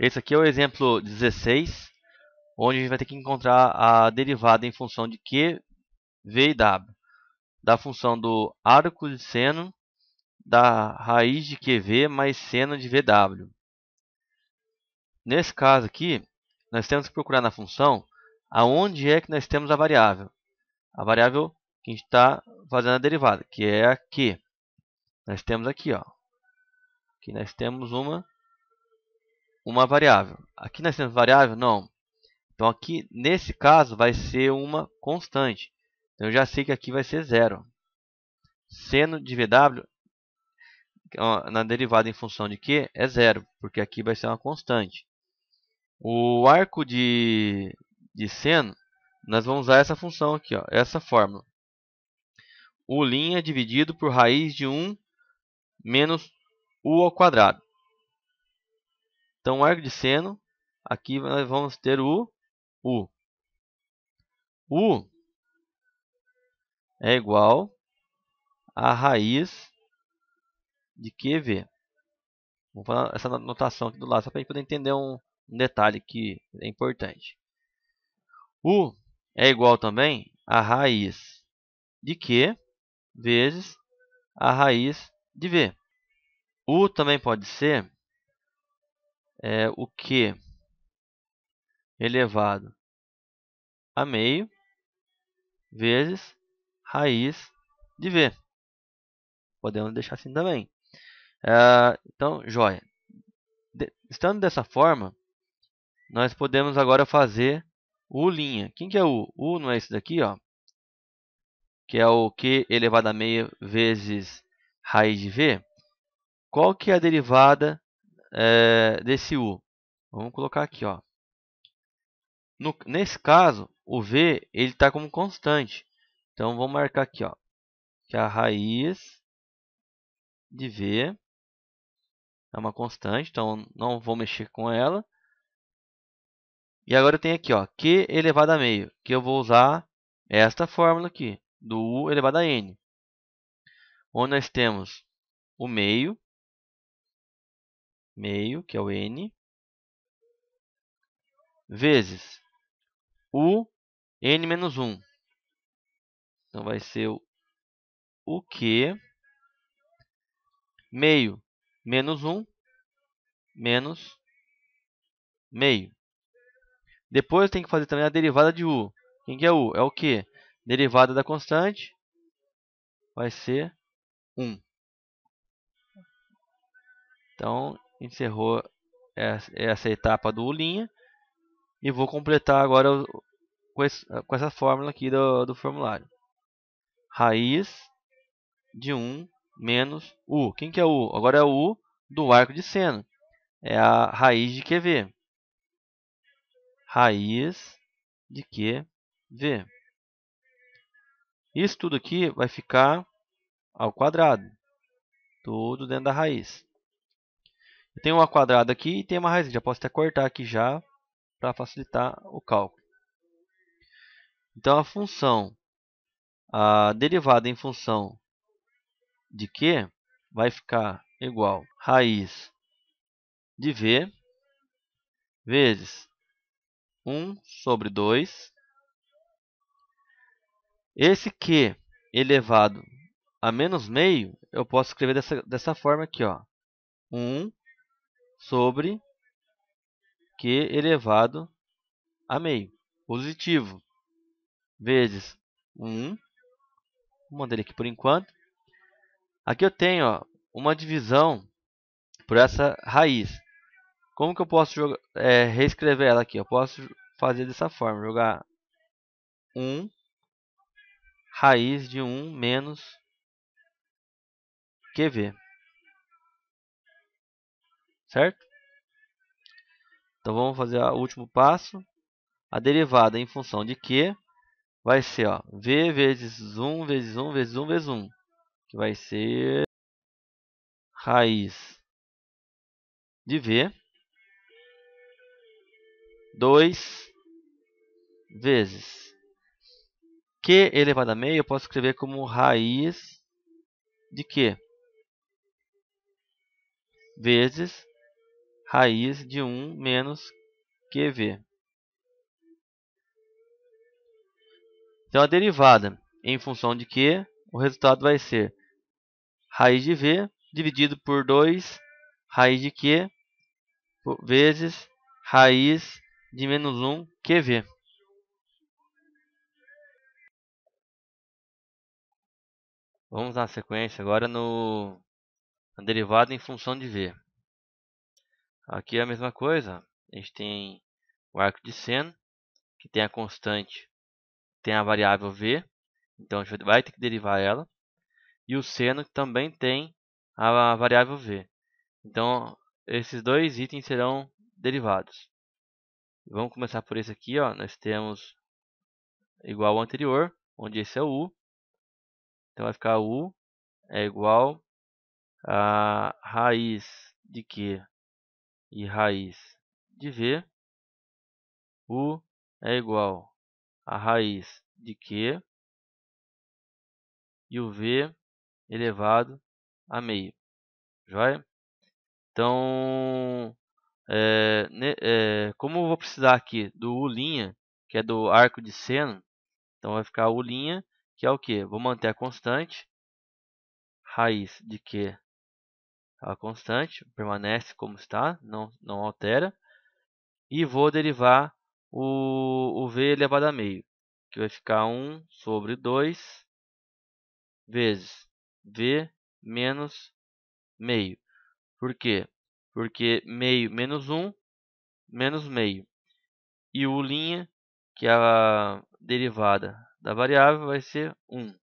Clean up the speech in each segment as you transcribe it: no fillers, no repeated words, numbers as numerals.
Esse aqui é o exemplo 16, onde a gente vai ter que encontrar a derivada em função de Q, V e W, da função do arco de seno da raiz de QV mais seno de VW. Nesse caso aqui, nós temos que procurar na função aonde é que nós temos a variável. A variável que a gente está fazendo a derivada, que é a Q. Nós temos aqui, ó. Aqui nós temos uma variável. Aqui nós temos variável? Não. Então aqui, nesse caso, vai ser uma constante. Então eu já sei que aqui vai ser zero. Seno de VW, na derivada em função de Q, é zero, porque aqui vai ser uma constante. O arco de seno, nós vamos usar essa função aqui, ó, essa fórmula. U' dividido por raiz de 1 menos U ao quadrado. Então, o arco de seno, aqui nós vamos ter o U. U é igual a raiz de QV. Vamos fazer essa notação aqui do lado, só para a gente poder entender um detalhe que é importante. U é igual também a raiz de Q vezes a raiz de V. U também pode ser o Q elevado a meio vezes raiz de V. Podemos deixar assim também. Então, joia. Estando dessa forma, nós podemos agora fazer o U'. Quem que é o U? Não é esse daqui, ó, que é o Q elevado a meio vezes raiz de V. Qual que é a derivada desse U? Vamos colocar aqui, ó. Nesse caso, o V ele está como constante. Então, vamos marcar aqui, ó, que a raiz de V é uma constante, então não vou mexer com ela. E agora eu tenho aqui, ó, Q elevado a meio, que eu vou usar esta fórmula aqui, do U elevado a N. Onde nós temos o meio, que é o N, vezes o N menos 1. Então vai ser o Q meio menos 1 menos meio. Depois tem que fazer também a derivada de U. Quem que é U? É o Q. Derivada da constante vai ser 1. Então, encerrou essa etapa do U'. E vou completar agora com essa fórmula aqui do formulário. Raiz de 1 menos U. Quem que é U? Agora é o U do arco de seno. É a raiz de QV. Raiz de QV. Isso tudo aqui vai ficar ao quadrado. Tudo dentro da raiz. Tem uma quadrada aqui e tem uma raiz. Já posso até cortar aqui já para facilitar o cálculo. Então a derivada em função de Q vai ficar igual a raiz de V vezes 1 sobre 2. Esse Q elevado a menos meio, eu posso escrever dessa forma aqui, ó. 1 sobre Q elevado a meio, positivo, vezes 1. Vou mandar ele aqui por enquanto. Aqui eu tenho, ó, uma divisão por essa raiz. Como que eu posso reescrever ela aqui? Eu posso fazer dessa forma, jogar 1 raiz de 1 menos QV. Certo? Então vamos fazer o último passo. A derivada em função de Q vai ser, ó, V vezes 1 vezes 1 vezes 1 vezes 1. Que vai ser raiz de V 2 vezes Q elevado a meio, eu posso escrever como raiz de Q vezes raiz de 1 menos QV. Então, a derivada em função de Q, o resultado vai ser raiz de V dividido por 2 raiz de Q vezes raiz de menos 1 QV. Vamos na sequência agora na derivada em função de V. Aqui é a mesma coisa. A gente tem o arco de seno, que tem a constante, tem a variável V. Então a gente vai ter que derivar ela. E o seno também tem a variável V. Então esses dois itens serão derivados. Vamos começar por esse aqui, ó. Nós temos igual ao anterior, onde esse é o U. Então vai ficar U é igual a raiz de Q e raiz de V. U é igual a raiz de Q e o V elevado a meio. Joia? Então, como eu vou precisar aqui do U', que é do arco de seno, então vai ficar U', que é o que? Vou manter a constante, raiz de Q, a constante, permanece como está, não altera, e vou derivar o V elevado a meio, que vai ficar 1 sobre 2 vezes V menos meio. Por quê? Porque meio menos 1 menos meio. E U', que é a derivada da variável, vai ser 1.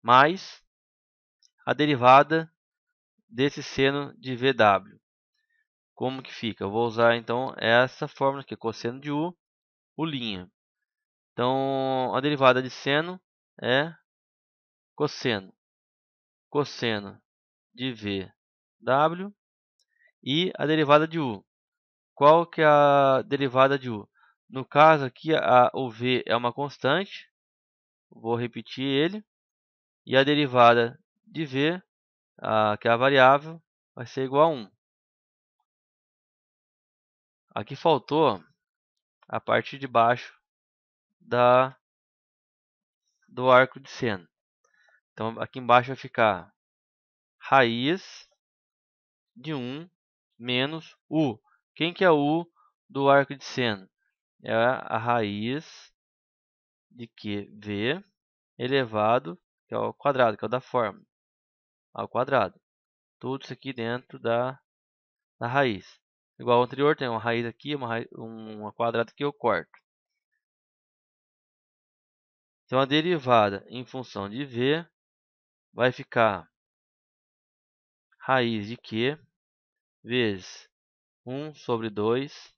Mais a derivada desse seno de VW. Como que fica? Eu vou usar então essa fórmula que é cosseno de U, U'. Então a derivada de seno é cosseno. Cosseno de VW e a derivada de U. Qual que é a derivada de U? No caso aqui, o V é uma constante. Vou repetir ele. E a derivada de V, que é a variável, vai ser igual a 1. Aqui faltou a parte de baixo do arco de seno. Então aqui embaixo vai ficar raiz de 1 menos U. Quem que é o U do arco de seno? É a raiz de QV elevado, que é ao quadrado, que é o da fórmula, ao quadrado. Tudo isso aqui dentro da raiz. Igual ao anterior, tem uma raiz aqui, uma quadrada que eu corto. Então a derivada em função de V vai ficar raiz de Q vezes 1 sobre 2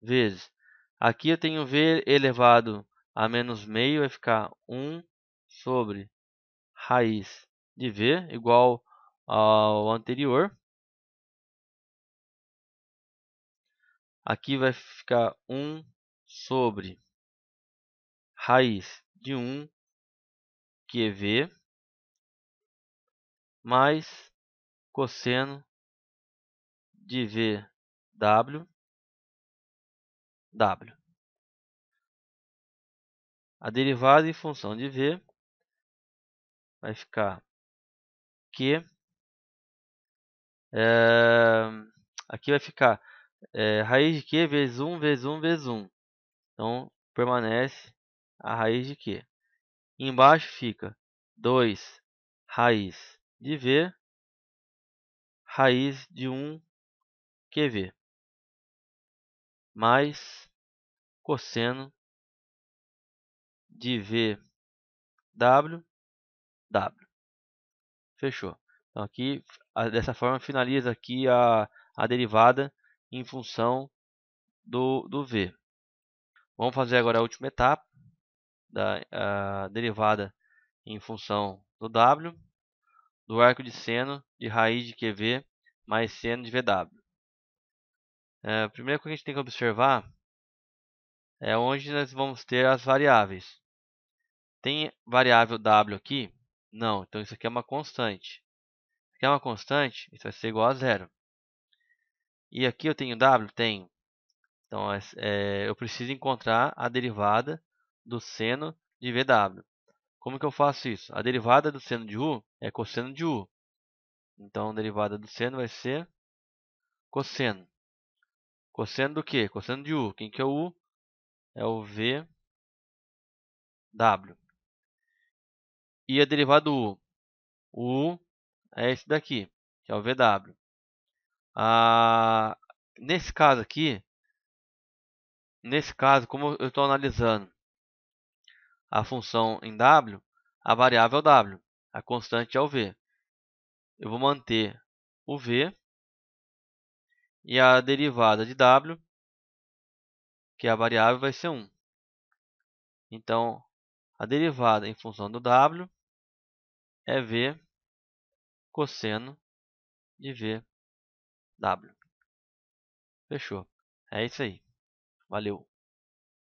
vezes. Aqui eu tenho V elevado a menos meio, vai ficar 1 sobre raiz de V, igual ao anterior. Aqui vai ficar 1 sobre raiz de 1 QV mais cosseno de VW. A derivada em função de V vai ficar que aqui vai ficar raiz de Q vezes 1 vezes 1 vezes 1. Então permanece a raiz de Q. E embaixo fica 2 raiz de V raiz de 1 QV mais cosseno de VW. Fechou. Então aqui, dessa forma, finaliza aqui a derivada em função do V. Vamos fazer agora a última etapa da derivada em função do W, do arco de seno de raiz de QV mais seno de VW. A primeira coisa que a gente tem que observar é onde nós vamos ter as variáveis. Tem variável W aqui? Não, então isso aqui é uma constante. Se aqui é uma constante, isso vai ser igual a zero. E aqui eu tenho W? Tenho. Então, eu preciso encontrar a derivada do seno de VW. Como que eu faço isso? A derivada do seno de U é cosseno de U. Então, a derivada do seno vai ser cosseno. Cosseno do quê? Cosseno de U. Quem que é o U? É o VW. E a derivada do U? O U é esse daqui, que é o VW. Nesse caso aqui, como eu estou analisando a função em W, a variável é o W, a constante é o V. Eu vou manter o V e a derivada de W, que é a variável, vai ser 1. Então, a derivada em função do W é V cosseno de VW. Fechou. É isso aí. Valeu.